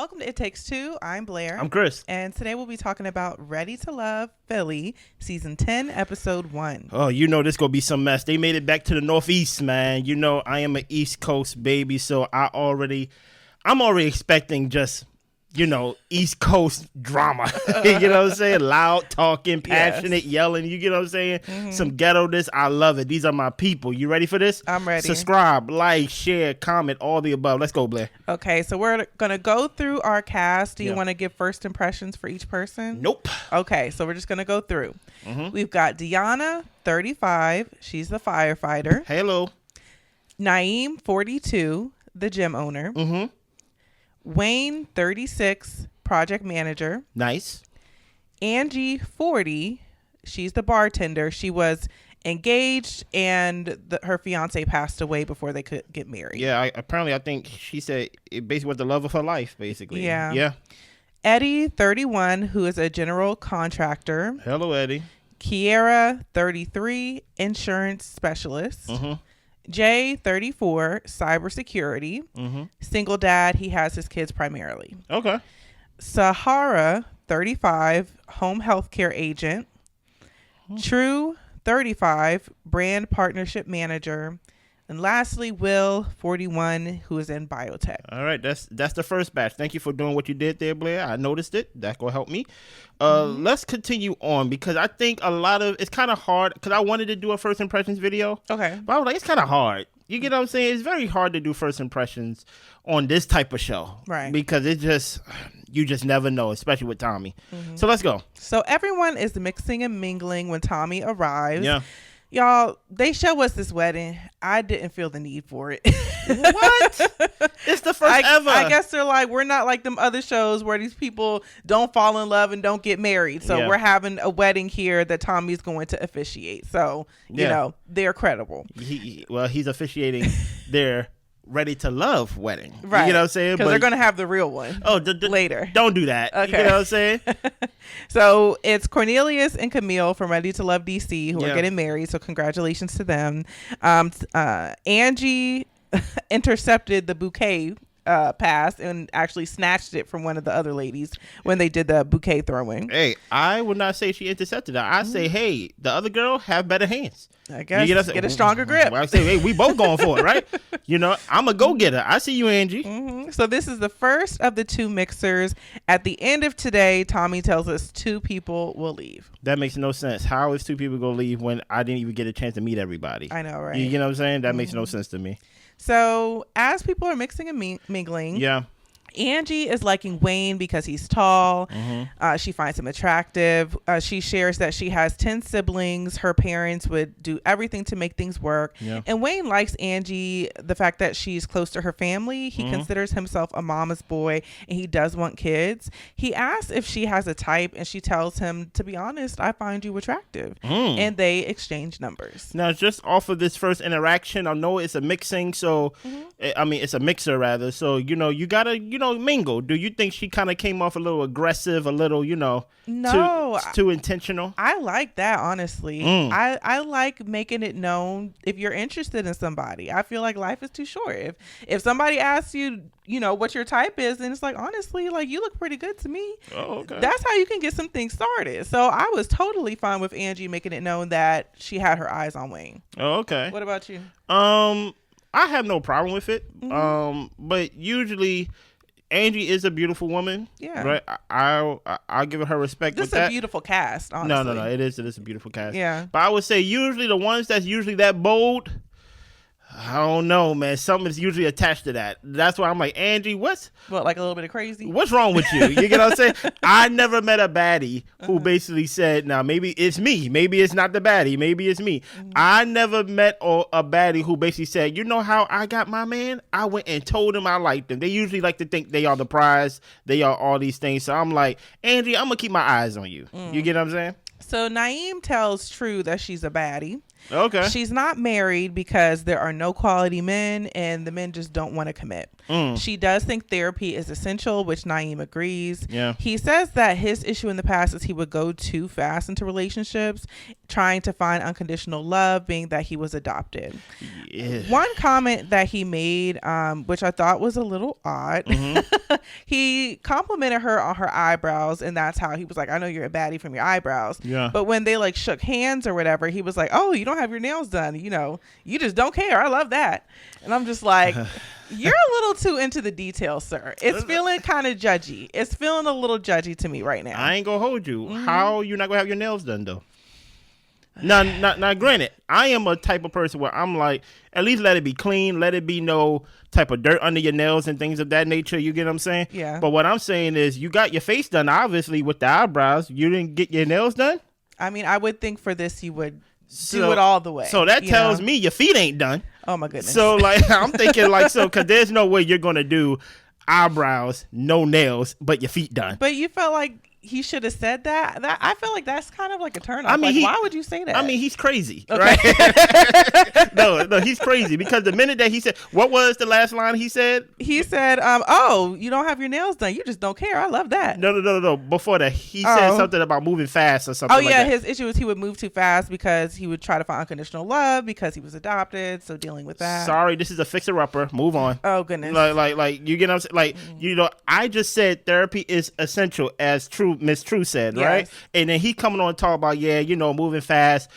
Welcome to It Takes Two. I'm Blair. I'm Chris. And today we'll be talking about Ready to Love Philly, Season 10, Episode 1. Oh, you know this gonna be some mess. They made it back to the Northeast, man. You know I am an East Coast baby, so I'm already expecting just, East Coast drama. You know what I'm saying? Loud talking, passionate yelling. You get what I'm saying? Mm-hmm. Some ghetto this. I love it. These are my people. You ready for this? I'm ready. Subscribe, like, share, comment, all the above. Let's go, Blair. Okay, so we're going to go through our cast. Do you want to give first impressions for each person? Nope. Okay, so we're just going to go through. Mm-hmm. We've got Deanna, 35. She's the firefighter. Hello. Naïm, 42, the gym owner. Mm-hmm. Wayne, 36, project manager. Nice. Angie, 40, she's the bartender. She was engaged and her fiance passed away before they could get married. Yeah, I think she said it basically was the love of her life, basically. Yeah. Eddie, 31, who is a general contractor. Hello, Eddie. Kiera, 33, insurance specialist. Mm-hmm. Jay, 34, cybersecurity. Mm-hmm. Single dad. He has his kids primarily. Okay. Sahara, 35, home healthcare agent. True, 35, brand partnership manager. And lastly, Will, 41, who is in biotech. All right, that's the first batch. Thank you for doing what you did there, Blair. I noticed it. That will help me. Let's continue on because I think it's kind of hard because I wanted to do a first impressions video. Okay. But I was like, it's kind of hard. You get what I'm saying? It's very hard to do first impressions on this type of show. Right. Because you just never know, especially with Tommy. Mm-hmm. So let's go. So everyone is mixing and mingling when Tommy arrives. Yeah. Y'all, they show us this wedding. I didn't feel the need for it. What? It's the first ever. I guess they're like, we're not like them other shows where these people don't fall in love and don't get married. So we're having a wedding here that Tommy's going to officiate. So, you know, they're credible. He's officiating their Ready to Love wedding. Right. You know what I'm saying? Because they're going to have the real one later. Don't do that. Okay. You know what I'm saying? So it's Cornelius and Camille from Ready to Love DC who are getting married. So congratulations to them. Angie intercepted the bouquet pass and actually snatched it from one of the other ladies when they did the bouquet throwing. Hey, I would not say she intercepted it. I say, hey, the other girl have better hands. I guess get a stronger grip. I say, hey, we both going for it, right? I'm a go-getter. I see you, Angie. Mm-hmm. So this is the first of the two mixers. At the end of today, Tommy tells us 2 people will leave. That makes no sense. How is 2 people going to leave when I didn't even get a chance to meet everybody? I know, right? You know what I'm saying? That makes no sense to me. So as people are mixing and mingling, Angie is liking Wayne because he's tall. Mm-hmm. She finds him attractive. She shares that she has 10 siblings. Her parents would do everything to make things work. Yeah. And Wayne likes Angie, the fact that she's close to her family. He considers himself a mama's boy and he does want kids. He asks if she has a type and she tells him, to be honest, I find you attractive. And they exchange numbers. Now, just off of this first interaction, I know it's a mixing. So, it's a mixer rather. So, you got to, mingle. Do you think she kind of came off a little aggressive, a little, too intentional? I like that, honestly. I like making it known if you're interested in somebody. I feel like life is too short. If somebody asks you, what your type is, and it's like, honestly, like, you look pretty good to me. Oh, okay. That's how you can get some things started. So I was totally fine with Angie making it known that she had her eyes on Wayne. Oh, okay. What about you? I have no problem with it. But usually Angie is a beautiful woman. Yeah. Right. I'll give her respect. This is a beautiful cast, honestly. No. It is a beautiful cast. Yeah. But I would say usually the ones that's usually that bold, I don't know, man. Something is usually attached to that. That's why I'm like, Angie, like a little bit of crazy? What's wrong with you? You get what I'm saying? I never met a baddie who basically said, now, maybe it's me. Maybe it's not the baddie. Maybe it's me. I never met a baddie who basically said, you know how I got my man? I went and told him I liked him. They usually like to think they are the prize. They are all these things. So I'm like, Angie, I'm going to keep my eyes on you. You get what I'm saying? So Naïm tells True that she's a baddie. Okay. She's not married because there are no quality men and the men just don't want to commit. She does think therapy is essential, which Naïm agrees. Yeah. He says that his issue in the past is he would go too fast into relationships, trying to find unconditional love, being that he was adopted. Yeah. One comment that he made, which I thought was a little odd, he complimented her on her eyebrows, and that's how he was like, I know you're a baddie from your eyebrows. Yeah. But when they like shook hands or whatever, he was like, oh, you don't have your nails done. You know, you just don't care. I love that. And I'm just like, you're a little too into the details, sir. It's feeling kind of judgy. It's feeling a little judgy to me right now. I ain't gonna hold you. How you not gonna have your nails done though? Now, granted, I am a type of person where I'm like, at least let it be clean. Let it be no type of dirt under your nails and things of that nature. You get what I'm saying? Yeah. But what I'm saying is, you got your face done, obviously, with the eyebrows. You didn't get your nails done? I mean, I would think for this you would do it all the way. So that tells me your feet ain't done. Oh my goodness. So like I'm thinking like so because there's no way you're gonna do eyebrows, no nails, but your feet done. But you felt like he should have said that. I feel like that's kind of like a turn off. I mean, like, why would you say that? I mean, he's crazy, okay. right? no, he's crazy because the minute that he said, what was the last line he said? He said, "Oh, you don't have your nails done. You just don't care. I love that." No. Before that, he said something about moving fast or something. Oh yeah, like that. his issue was he would move too fast because he would try to find unconditional love because he was adopted. So dealing with that. Sorry, this is a fixer-upper. Move on. Oh goodness. Like you get what I'm saying? Like you know, I just said therapy is essential, as Miss True said. Right, yes. And then he coming on and talk about moving fast,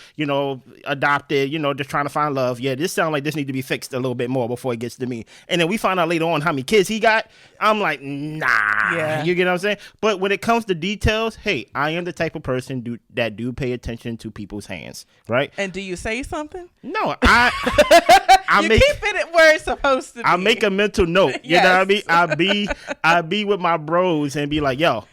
adopted, just trying to find love. Yeah, this sounds like this need to be fixed a little bit more before it gets to me. And then we find out later on how many kids he got. I'm like, nah. Yeah. You get what I'm saying? But when it comes to details, hey, I am the type of person that pay attention to people's hands, right? And do you say something? No, I keep it where it's supposed to be. I make a mental note. You know what I mean? I be with my bros and be like, yo.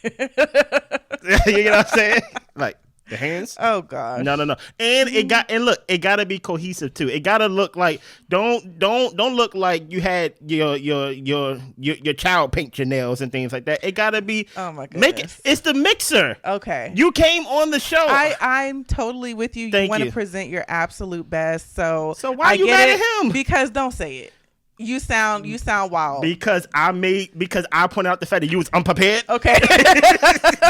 You know what I'm saying? Like the hands. Oh gosh. No. And it gotta be cohesive too. It gotta look like don't look like you had your child paint your nails and things like that. It gotta be. Oh my goodness. It's the mixer. Okay. You came on the show. I'm totally with you. You want to present your absolute best. So why are you mad at him? Because don't say it. You sound wild. Because I pointed out the fact that you was unprepared. Okay.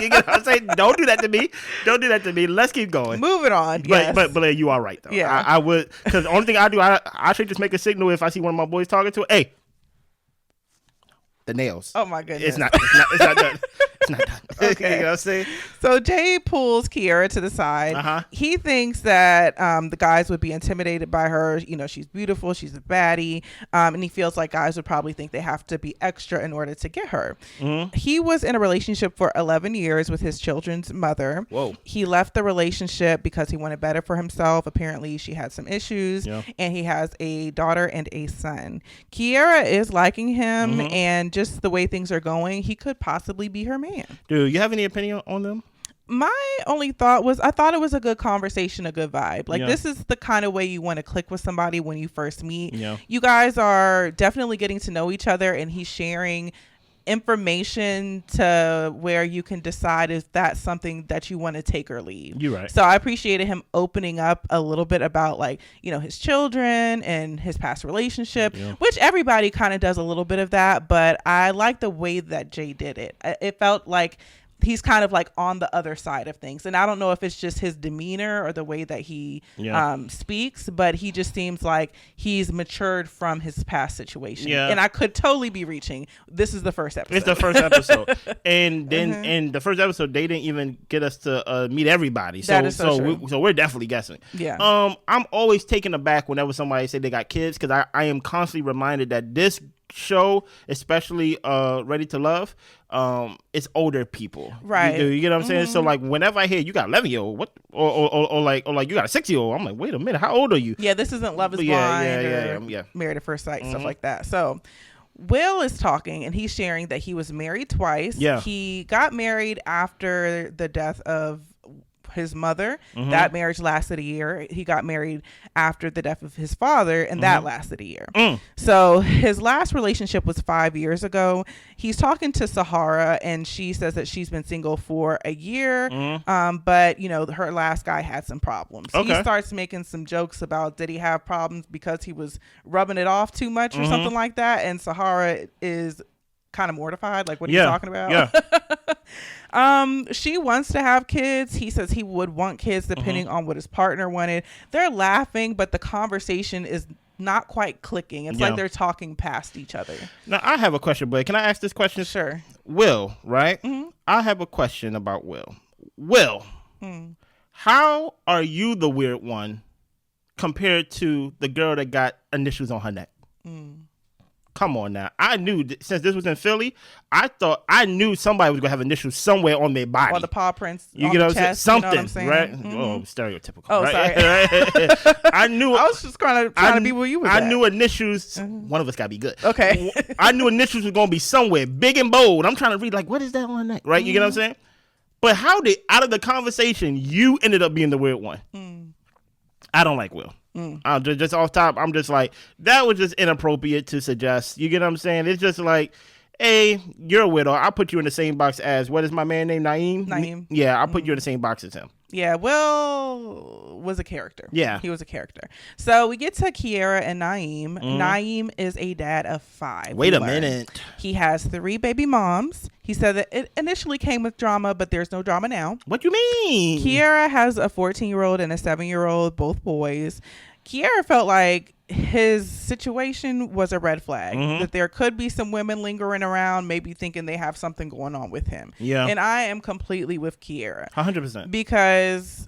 You know what I'm saying? Don't do that to me. Don't do that to me. Let's keep going. Moving on. But Blair, you are right though. Yeah. I would, because the only thing I do, I should just make a signal if I see one of my boys talking to it. Hey, the nails. Oh my goodness. It's not done. It's not done. Okay. You know what I'm saying? So Jay pulls Kiera to the side. Uh-huh. He thinks that the guys would be intimidated by her. She's beautiful. She's a baddie. And he feels like guys would probably think they have to be extra in order to get her. Mm-hmm. He was in a relationship for 11 years with his children's mother. Whoa. He left the relationship because he wanted better for himself. Apparently, she had some issues. Yeah. And he has a daughter and a son. Kiera is liking him. Mm-hmm. And just the way things are going, he could possibly be her man. Dude, you have any opinion on them? My only thought was I thought it was a good conversation, a good vibe. Like, this is the kind of way you want to click with somebody when you first meet. Yeah. You guys are definitely getting to know each other, and he's sharing information to where you can decide if that's something that you want to take or leave. You're right. So I appreciated him opening up a little bit about, like, his children and his past relationship, which everybody kind of does a little bit of that. But I like the way that Jay did it. It felt like he's kind of like on the other side of things. And I don't know if it's just his demeanor or the way that he speaks, but he just seems like he's matured from his past situation. Yeah. And I could totally be reaching. This is the first episode. It's the first episode. And then in the first episode, they didn't even get us to meet everybody. So, that is so we're definitely guessing. Yeah. I'm always taken aback whenever somebody say they got kids, because I am constantly reminded that this show, especially Ready to Love, it's older people, right? You get what I'm saying? So like whenever I hear you got 11-year-old, what, or like you got a 6-year-old, I'm like, wait a minute, how old are you? Yeah, this isn't Love Is Blind or Married at First Sight, stuff like that. So Will is talking, and he's sharing that he was married twice. Yeah, he got married after the death of his mother. That marriage lasted a year. He got married after the death of his father, and that lasted a year. So his last relationship was 5 years ago. He's talking to Sahara, and she says that she's been single for a year, but, you know, her last guy had some problems. He starts making some jokes about, did he have problems because he was rubbing it off too much or something like that, and Sahara is kind of mortified, like, what are you talking about? She wants to have kids. He says he would want kids depending on what his partner wanted. They're laughing, but the conversation is not quite clicking. It's like they're talking past each other. Now, I have a question, Blake. Can I ask this question? Sure. Will, right? I have a question about Will. Will, how are you the weird one compared to the girl that got initials on her neck? Come on now. I knew since this was in Philly, I knew somebody was going to have initials somewhere on their body. Or the paw prints. You get what I'm saying? Something, you know what I'm saying? right? Oh, stereotypical. Oh, right? sorry. I knew. I was just trying to be where you was I at. knew initials. One of us got to be good. Okay. I knew initials was going to be somewhere big and bold. I'm trying to read, like, what is that on the neck? Right? You get what I'm saying? But how did, out of the conversation, you ended up being the weird one? I don't like Will. Just off top, I'm just like, that was just inappropriate to suggest. You get what I'm saying? It's just like, hey, you're a widow. I'll put you in the same box as, what is my man named Naïm? Naïm. Yeah, I'll put you in the same box as him. Yeah, Will was a character. Yeah. He was a character. So we get to Kiera and Naïm. Naïm is a dad of 5. Wait a minute. He has 3 baby moms. He said that it initially came with drama, but there's no drama now. What you mean? Kiera has a 14-year-old and a 7-year-old, both boys. Kiera felt like his situation was a red flag, that there could be some women lingering around, maybe thinking they have something going on with him. Yeah. And I am completely with Kiera. 100%. Because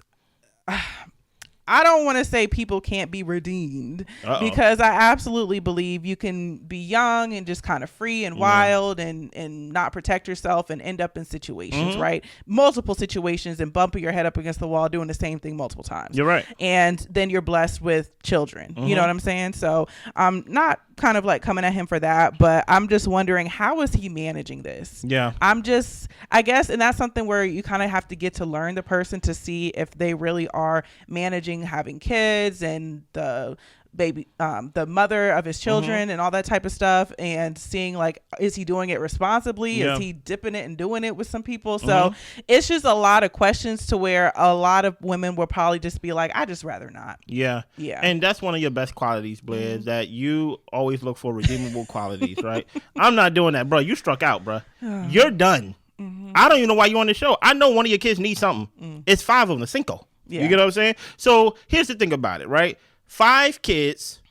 I don't want to say people can't be redeemed, because I absolutely believe you can be young and just kind of free and wild and not protect yourself and end up in situations, right? Multiple situations, and bumping your head up against the wall doing the same thing multiple times. You're right. And then you're blessed with children. You know what I'm saying? So I'm not kind of like coming at him for that, but I'm just wondering, how is he managing this? Yeah. I guess, and that's something where you kind of have to get to learn the person to see if they really are managing having kids and the baby, the mother of his children and all that type of stuff, and seeing, like, is he doing it responsibly? Is he dipping it and doing it with some people? So it's just a lot of questions to where a lot of women will probably just be like, I just rather not. Yeah. And that's one of your best qualities, Blair, is that you always look for redeemable qualities, right? I'm not doing that, bro. You struck out, bro. You're done. I don't even know why you're on the show. I know one of your kids needs something. It's 5 of them, 5. You get what I'm saying? So here's the thing about it, right? 5 kids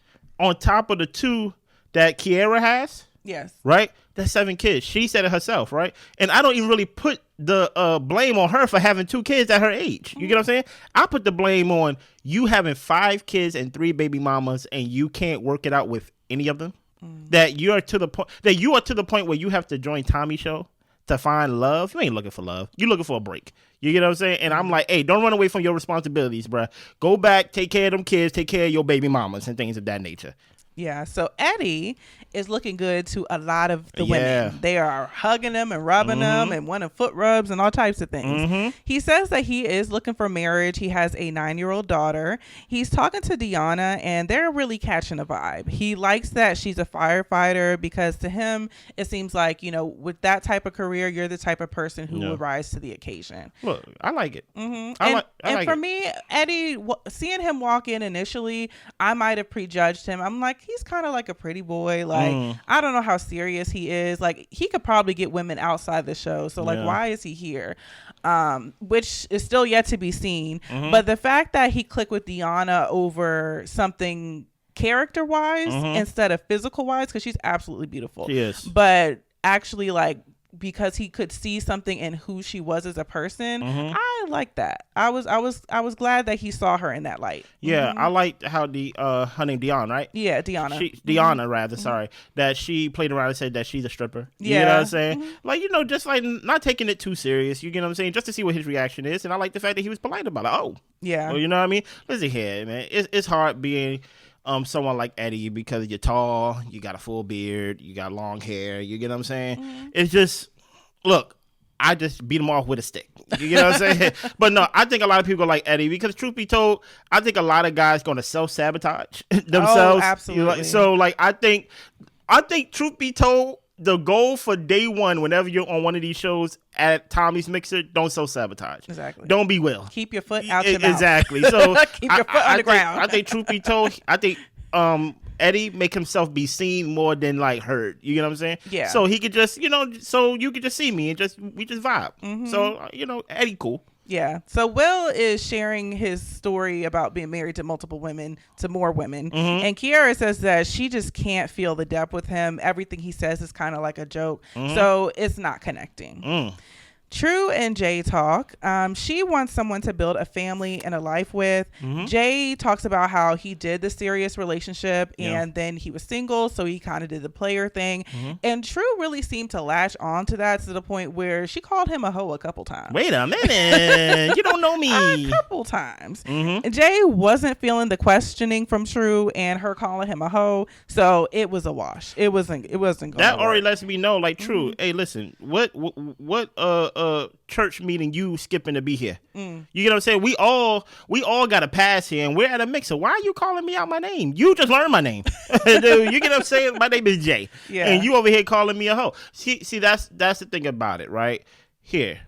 on top of the 2 that Kiera has. Yes. Right? That's 7 kids. She said it herself, right? And I don't even really put the blame on her for having 2 kids at her age. You get what I'm saying? I put the blame on you having 5 kids and 3 baby mamas, and you can't work it out with any of them. That you are to the point where you have to join Tommy's show to find love. You ain't looking for love. You're looking for a break. You get what I'm saying? And I'm like, hey, don't run away from your responsibilities, bruh. Go back, take care of them kids, take care of your baby mamas and things of that nature. Yeah, so Eddie is looking good to a lot of the women. They are hugging them and rubbing them and wanting foot rubs and all types of things. He says that he is looking for marriage. He has a 9-year-old daughter. He's talking to Deanna, and they're really catching a vibe. He likes that she's a firefighter, because to him, it seems like, you know, with that type of career, you're the type of person who will rise to the occasion. Look, I like it. And for me, Eddie, seeing him walk in initially, I might have prejudged him. I'm like, he's kind of like a pretty boy. Like, I don't know how serious he is. Like, he could probably get women outside the show. So, like, why is he here? Which is still yet to be seen. But the fact that he clicked with Deanna over something character-wise instead of physical-wise, because she's absolutely beautiful. She is. But actually, like, because he could see something in who she was as a person, I like that. I was glad that he saw her in that light. Yeah, I liked how her name Deanna, right? Yeah, Deanna. Deanna, rather. Sorry, that she played around and said that she's a stripper. You know what I'm saying? Like, you know, just like not taking it too serious. You get what I'm saying? Just to see what his reaction is, and I like the fact that he was polite about it. Oh, yeah. Well, you know what I mean? Listen here, man. It's hard being someone like Eddie, because you're tall, you got a full beard, you got long hair. You get what I'm saying? It's just, look, I just beat them off with a stick. You know what I'm saying? But no, I think a lot of people like Eddie because truth be told, I think a lot of guys going to self-sabotage themselves. Oh, absolutely. So like, I think truth be told, the goal for day one, whenever you're on one of these shows at Tommy's Mixer, don't self-sabotage. Exactly. Don't be Will. Keep your foot out your mouth. Exactly. So keep your foot on the ground. I think truth be told, Eddie make himself be seen more than like heard. You know what I'm saying? Yeah. So he could just, so you could just see me and we just vibe. Mm-hmm. So, Eddie cool. Yeah. So Will is sharing his story about being married to multiple women, to more women. Mm-hmm. And Kiera says that she just can't feel the depth with him. Everything he says is kind of like a joke. Mm-hmm. So it's not connecting. True and Jay talk. She wants someone to build a family and a life with. Mm-hmm. Jay talks about how he did the serious relationship and then he was single, so he kind of did the player thing. Mm-hmm. And True really seemed to latch on to that to the point where she called him a hoe a couple times. Wait a minute. You don't know me. A couple times. Mm-hmm. Jay wasn't feeling the questioning from True and her calling him a hoe, so it was a wash. It wasn't going that already lets me know, like, True, mm-hmm. Hey, listen, what church meeting you skipping to be here? You get what I'm saying? We all got a pass here and we're at a mixer. Why are you calling me out my name? You just learned my name. Dude, you get what I'm saying? My name is Jay. Yeah. And you over here calling me a hoe. See, that's the thing about it, right? Here.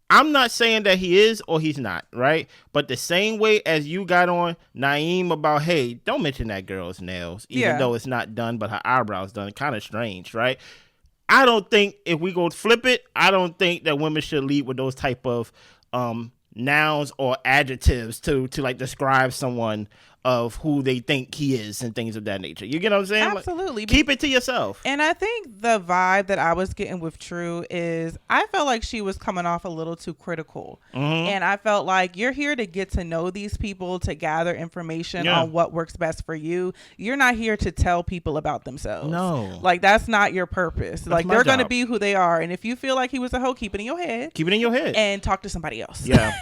I'm not saying that he is or he's not, right? But the same way as you got on Naïm about, hey, don't mention that girl's nails, even though it's not done, but her eyebrows done. Kind of strange, right? I don't think if we go flip it, I don't think that women should lead with those type of nouns or adjectives to like describe someone of who they think he is and things of that nature. You get what I'm saying? Absolutely. Like, keep it to yourself. And I think the vibe that I was getting with True is I felt like she was coming off a little too critical. Mm-hmm. And I felt like you're here to get to know these people, to gather information on what works best for you. You're not here to tell people about themselves. No. Like, that's not your purpose. Like, they're going to be who they are. And if you feel like he was a hoe, keep it in your head. Keep it in your head. And talk to somebody else. Yeah.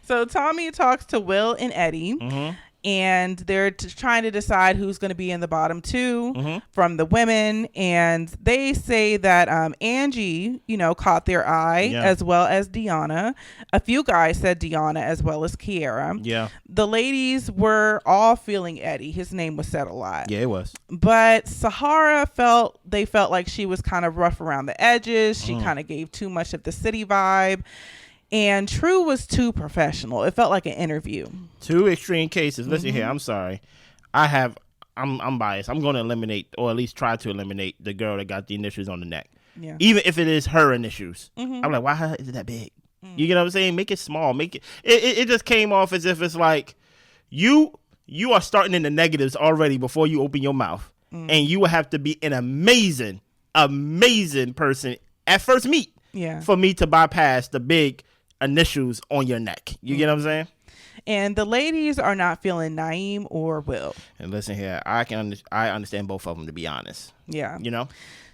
So Tommy talks to Will and Eddie, mm-hmm. and they're trying to decide who's going to be in the bottom two mm-hmm. from the women. And they say that Angie, caught their eye as well as Deanna. A few guys said Deanna as well as Kiera. Yeah. The ladies were all feeling Eddie. His name was said a lot. Yeah, it was. But Sahara felt like she was kind of rough around the edges. She kind of gave too much of the city vibe. And True was too professional. It felt like an interview. Two extreme cases. Listen here, I'm sorry. I'm biased. I'm going to eliminate, or at least try to eliminate, the girl that got the initials on the neck. Yeah. Even if it is her initials. Mm-hmm. I'm like, why is it that big? You get what I'm saying? Make it small. Make it. It just came off as if it's like you are starting in the negatives already before you open your mouth. And you will have to be an amazing person at first meet for me to bypass the big initials on your neck. You get what I'm saying? And the ladies are not feeling Naïm or Will. And listen here, I understand both of them, to be honest. Yeah.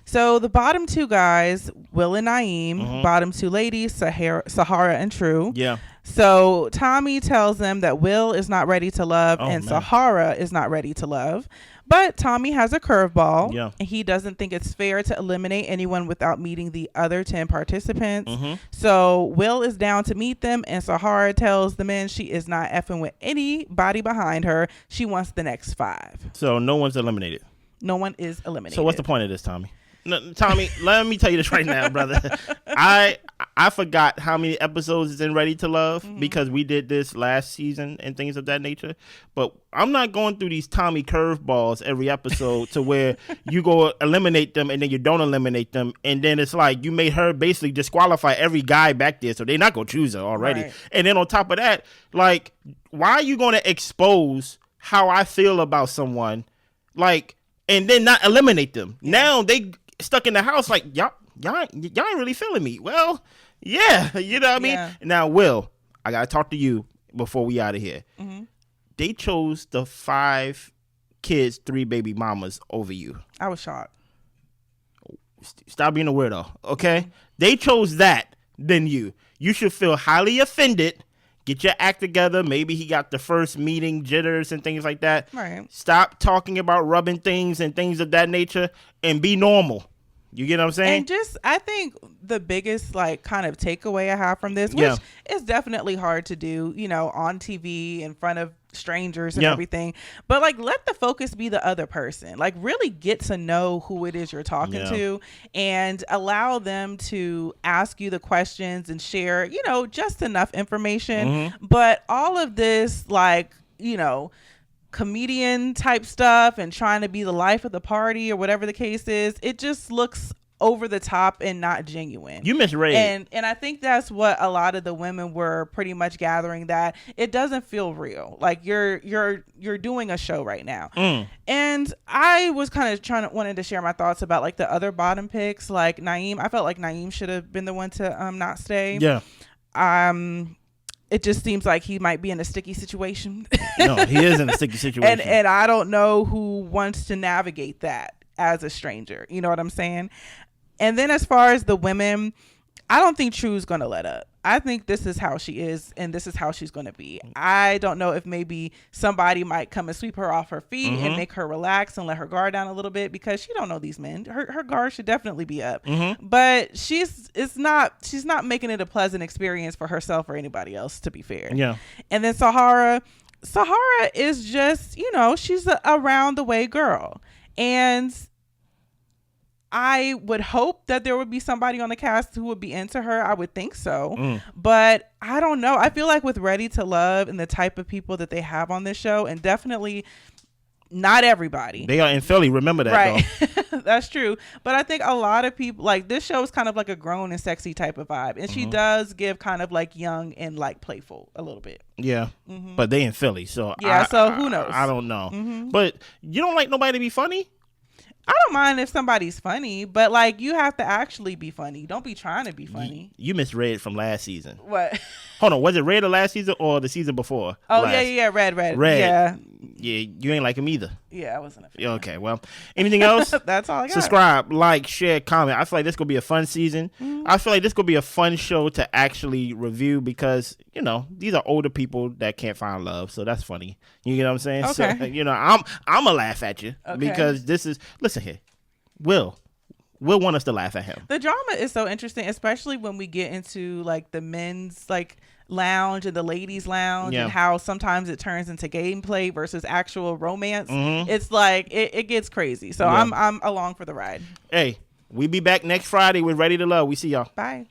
So the bottom two guys, Will and Naïm, mm-hmm. bottom two ladies, Sahara and True. Yeah. So Tommy tells them that Will is not ready to love and Sahara is not ready to love. But Tommy has a curveball. Yeah. And he doesn't think it's fair to eliminate anyone without meeting the other 10 participants. Mm-hmm. So Will is down to meet them, and Sahara tells the men she is not effing with anybody behind her. She wants the next 5. So no one's eliminated. No one is eliminated. So what's the point of this, Tommy? No, Tommy, let me tell you this right now, brother. I forgot how many episodes is in Ready to Love because we did this last season and things of that nature. But I'm not going through these Tommy curveballs every episode to where you go eliminate them and then you don't eliminate them. And then it's like you made her basically disqualify every guy back there. So they're not going to choose her already. Right. And then on top of that, like, why are you going to expose how I feel about someone, like, and then not eliminate them? Yeah. Now they stuck in the house like, y'all ain't really feeling me. Well, yeah, you know what I mean? Now, Will, I got to talk to you before we out of here. Mm-hmm. They chose the 5 kids, 3 baby mamas over you. I was shocked. Stop being a weirdo, okay? Mm-hmm. They chose that than you. You should feel highly offended. Get your act together. Maybe he got the first meeting jitters and things like that. Right. Stop talking about rubbing things and things of that nature and be normal. You get what I'm saying? And just, I think the biggest like kind of takeaway I have from this, which is definitely hard to do, you know, on TV in front of strangers and everything, but like let the focus be the other person. Like really get to know who it is you're talking to, and allow them to ask you the questions and share, you know, just enough information. But all of this, like, you know, comedian type stuff and trying to be the life of the party or whatever the case is, it just looks over the top and not genuine. You misread. And I think that's what a lot of the women were pretty much gathering, that it doesn't feel real. Like you're doing a show right now. And I was kind of wanted to share my thoughts about like the other bottom picks, like Naïm. I felt like Naïm should have been the one to not stay. Yeah. It just seems like he might be in a sticky situation. No, he is in a sticky situation. And I don't know who wants to navigate that as a stranger. You know what I'm saying? And then as far as the women, I don't think True's going to let up. I think this is how she is, and this is how she's going to be. I don't know if maybe somebody might come and sweep her off her feet and make her relax and let her guard down a little bit, because she don't know these men. Her guard should definitely be up. But she's not making it a pleasant experience for herself or anybody else, to be fair. Yeah. And then Sahara is just, you know, she's a around the way girl. And I would hope that there would be somebody on the cast who would be into her. I would think so. But I don't know. I feel like with Ready to Love and the type of people that they have on this show, and definitely not everybody. They are in Philly. Remember that, right? That's true. But I think a lot of people, like, this show is kind of like a grown and sexy type of vibe. And she does give kind of like young and like playful a little bit. Yeah. But they in Philly. So yeah. So who knows? I don't know. But you don't like nobody to be funny? I don't mind if somebody's funny, but like you have to actually be funny. Don't be trying to be funny. You misread from last season. What? Hold on, was it Red the last season or the season before? Oh yeah, Red. Yeah, you ain't like him either. Yeah, I wasn't a fan. Okay, well, anything else? That's all I got. Subscribe, like, share, comment. I feel like this gonna be a fun season. I feel like this gonna be a fun show to actually review, because you know these are older people that can't find love, so that's funny. You get what I'm saying? Okay. So you know I'm gonna laugh at you because this is, listen here, Will want us to laugh at him. The drama is so interesting, especially when we get into like the men's like lounge and the ladies lounge, and how sometimes it turns into gameplay versus actual romance. It's like it gets crazy. So I'm along for the ride. Hey, we be back next Friday with Ready to Love. We see y'all. Bye.